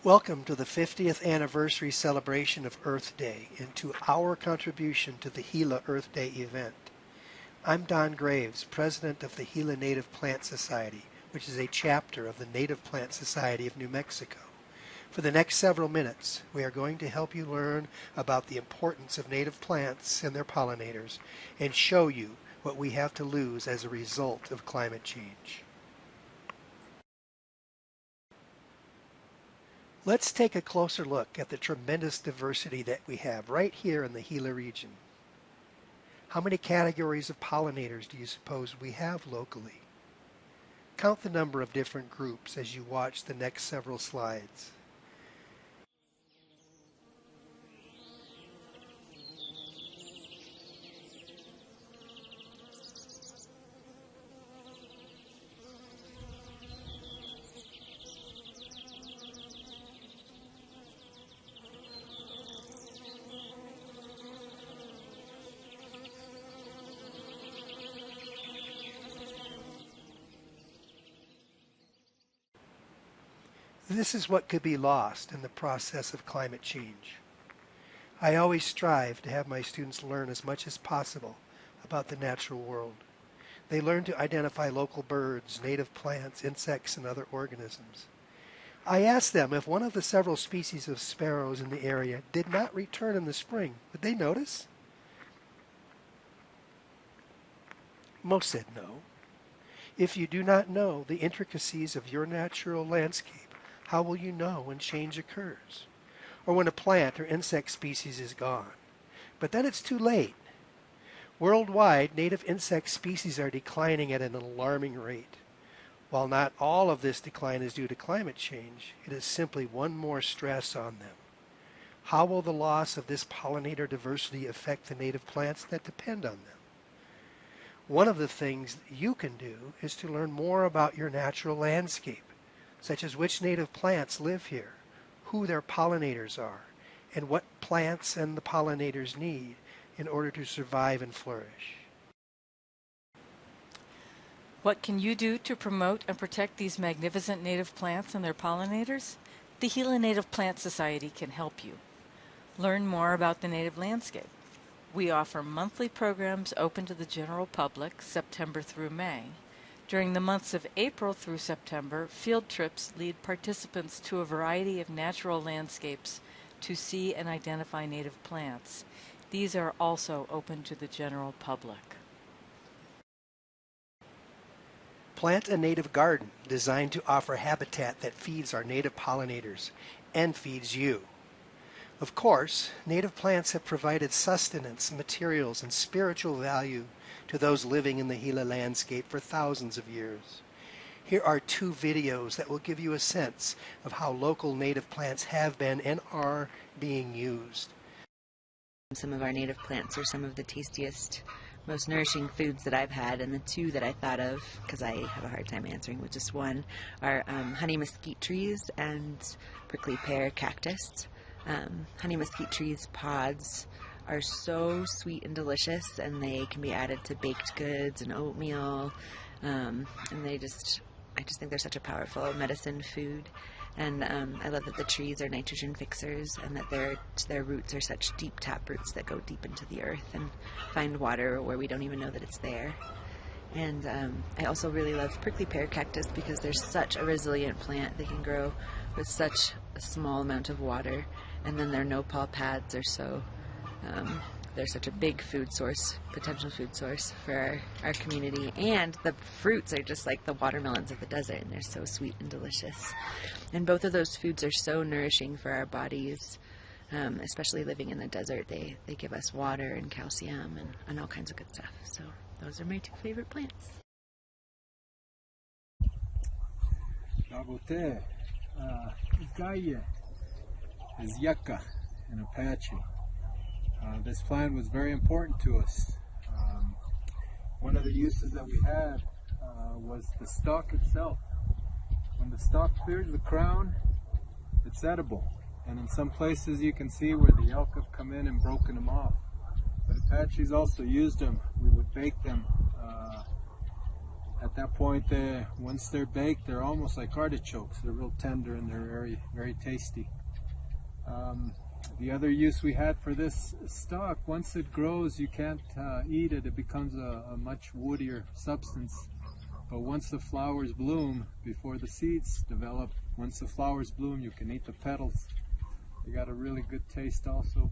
Welcome to the 50th anniversary celebration of Earth Day and to our contribution to the Gila Earth Day event. I'm Don Graves, president of the Gila Native Plant Society, which is a chapter of the Native Plant Society of New Mexico. For the next several minutes, we are going to help you learn about the importance of native plants and their pollinators and show you what we have to lose as a result of climate change. Let's take a closer look at the tremendous diversity that we have right here in the Gila region. How many categories of pollinators do you suppose we have locally? Count the number of different groups as you watch the next several slides. This is what could be lost in the process of climate change. I always strive to have my students learn as much as possible about the natural world. They learn to identify local birds, native plants, insects, and other organisms. I asked them if one of the several species of sparrows in the area did not return in the spring, would they notice? Most said no. If you do not know the intricacies of your natural landscape, how will you know when change occurs, or when a plant or insect species is gone? But then it's too late. Worldwide, native insect species are declining at an alarming rate. While not all of this decline is due to climate change, it is simply one more stress on them. How will the loss of this pollinator diversity affect the native plants that depend on them? One of the things you can do is to learn more about your natural landscape, such as which native plants live here, who their pollinators are, and what plants and the pollinators need in order to survive and flourish. What can you do to promote and protect these magnificent native plants and their pollinators? The Gila Native Plant Society can help you. Learn more about the native landscape. We offer monthly programs open to the general public, September through May. During the months of April through September, field trips lead participants to a variety of natural landscapes to see and identify native plants. These are also open to the general public. Plant a native garden designed to offer habitat that feeds our native pollinators and feeds you. Of course, native plants have provided sustenance, materials, and spiritual value to those living in the Gila landscape for thousands of years. Here are two videos that will give you a sense of how local native plants have been and are being used. Some of our native plants are some of the tastiest, most nourishing foods that I've had, and the two that I thought of, because I have a hard time answering with just one, are honey mesquite trees and prickly pear cactus. Honey mesquite trees pods are so sweet and delicious, and they can be added to baked goods and oatmeal, and I just think they're such a powerful medicine food. And I love that the trees are nitrogen fixers, and that their roots are such deep tap roots that go deep into the earth and find water where we don't even know that it's there. And I also really love prickly pear cactus because they're such a resilient plant. They can grow with such a small amount of water, and then their nopal pads are so they're such a big food source, potential food source for our community. And the fruits are just like the watermelons of the desert, and they're so sweet and delicious. And both of those foods are so nourishing for our bodies, especially living in the desert. They give us water and calcium and all kinds of good stuff. So those are my two favorite plants. Nabote, Ikaye is yucca and Apache. This plant was very important to us. One of the uses that we had was the stalk itself. When the stalk clears the crown, it's edible. And in some places you can see where the elk have come in and broken them off. But Apaches also used them. We would bake them At that point, once they're baked, they're almost like artichokes. They're real tender and they're very, very tasty. The other use we had for this stalk, once it grows, you can't eat it. It becomes a much woodier substance. But once the flowers bloom, before the seeds develop, once the flowers bloom, you can eat the petals. They got a really good taste also.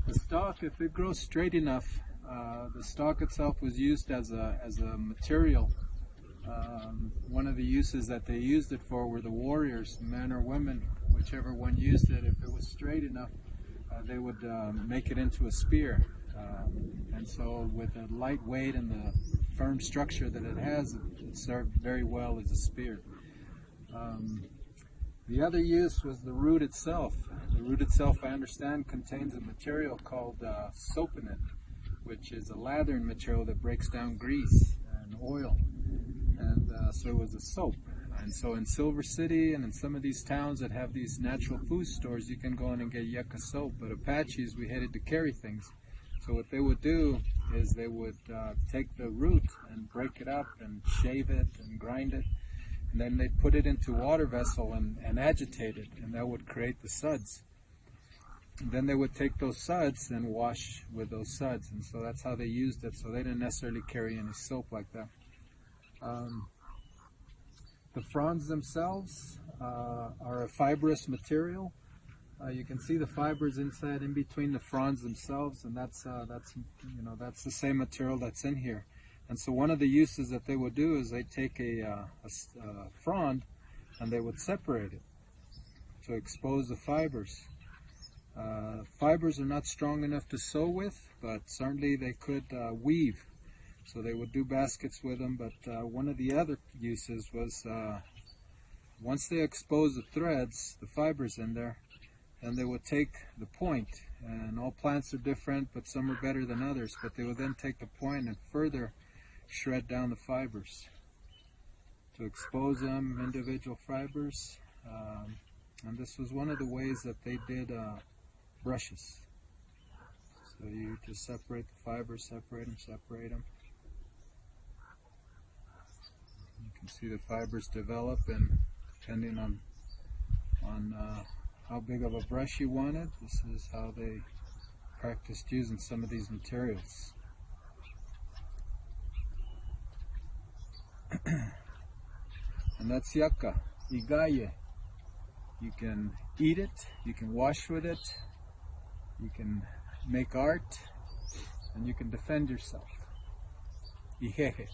The stalk, if it grows straight enough, the stalk itself was used as a material. One of the uses that they used it for were the warriors, men or women, whichever one used it. If it was straight enough, they would make it into a spear. And so with the light weight and the firm structure that it has, it served very well as a spear. The other use was the root itself. The root itself, I understand, contains a material called soap in it, which is a lathering material that breaks down grease and oil. And so it was a soap. And so in Silver City and in some of these towns that have these natural food stores, you can go in and get yucca soap. But Apaches, we hated to carry things. So what they would do is they would take the root and break it up and shave it and grind it. And then they'd put it into a water vessel and agitate it, and that would create the suds. And then they would take those suds and wash with those suds, and so that's how they used it. So they didn't necessarily carry any soap like that. The fronds themselves are a fibrous material. You can see the fibers inside, in between the fronds themselves, and that's the same material that's in here. And so one of the uses that they would do is they take a frond and they would separate it to expose the fibers. Fibers are not strong enough to sew with, but certainly they could weave. So they would do baskets with them, but one of the other uses was once they expose the threads, the fibers in there, then they would take the point, and all plants are different, but some are better than others, but they would then take the point and further shred down the fibers to expose them, individual fibers. And this was one of the ways that they did brushes. So you just separate the fibers, separate them. You can see the fibers develop, and depending on how big of a brush you wanted, this is how they practiced using some of these materials. And that's yucca, igaye. You can eat it, you can wash with it, you can make art, and you can defend yourself. Ijeje.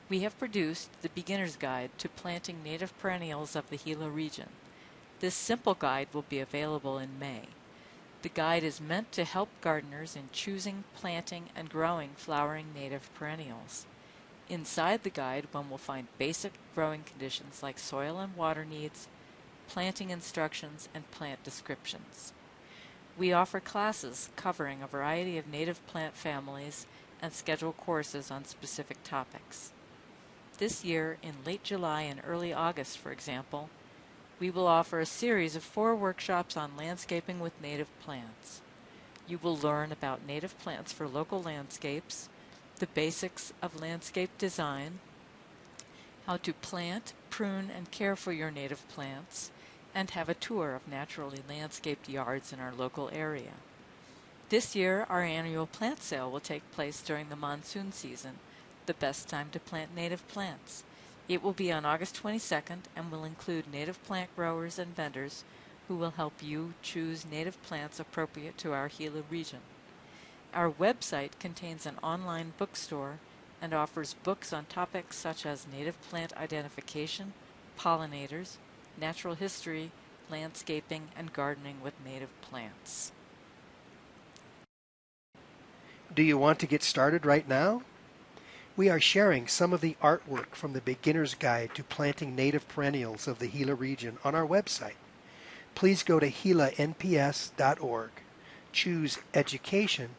We have produced the Beginner's Guide to Planting Native Perennials of the Gila region. This simple guide will be available in May. The guide is meant to help gardeners in choosing, planting, and growing flowering native perennials. Inside the guide, one will find basic growing conditions like soil and water needs, planting instructions, and plant descriptions. We offer classes covering a variety of native plant families and schedule courses on specific topics. This year, in late July and early August, for example, we will offer a series of 4 workshops on landscaping with native plants. You will learn about native plants for local landscapes, the basics of landscape design, how to plant, prune, and care for your native plants, and have a tour of naturally landscaped yards in our local area. This year, our annual plant sale will take place during the monsoon season, the best time to plant native plants. It will be on August 22nd and will include native plant growers and vendors who will help you choose native plants appropriate to our Gila region. Our website contains an online bookstore and offers books on topics such as native plant identification, pollinators, natural history, landscaping, and gardening with native plants. Do you want to get started right now? We are sharing some of the artwork from the Beginner's Guide to Planting Native Perennials of the Gila region on our website. Please go to gilanps.org, choose Education,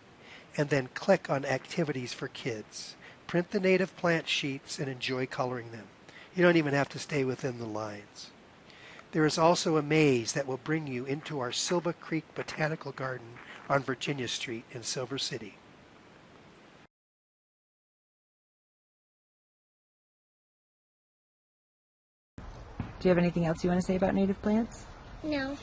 and then click on Activities for Kids. Print the native plant sheets and enjoy coloring them. You don't even have to stay within the lines. There is also a maze that will bring you into our Silva Creek Botanical Garden on Virginia Street in Silver City. Do you have anything else you want to say about native plants? No.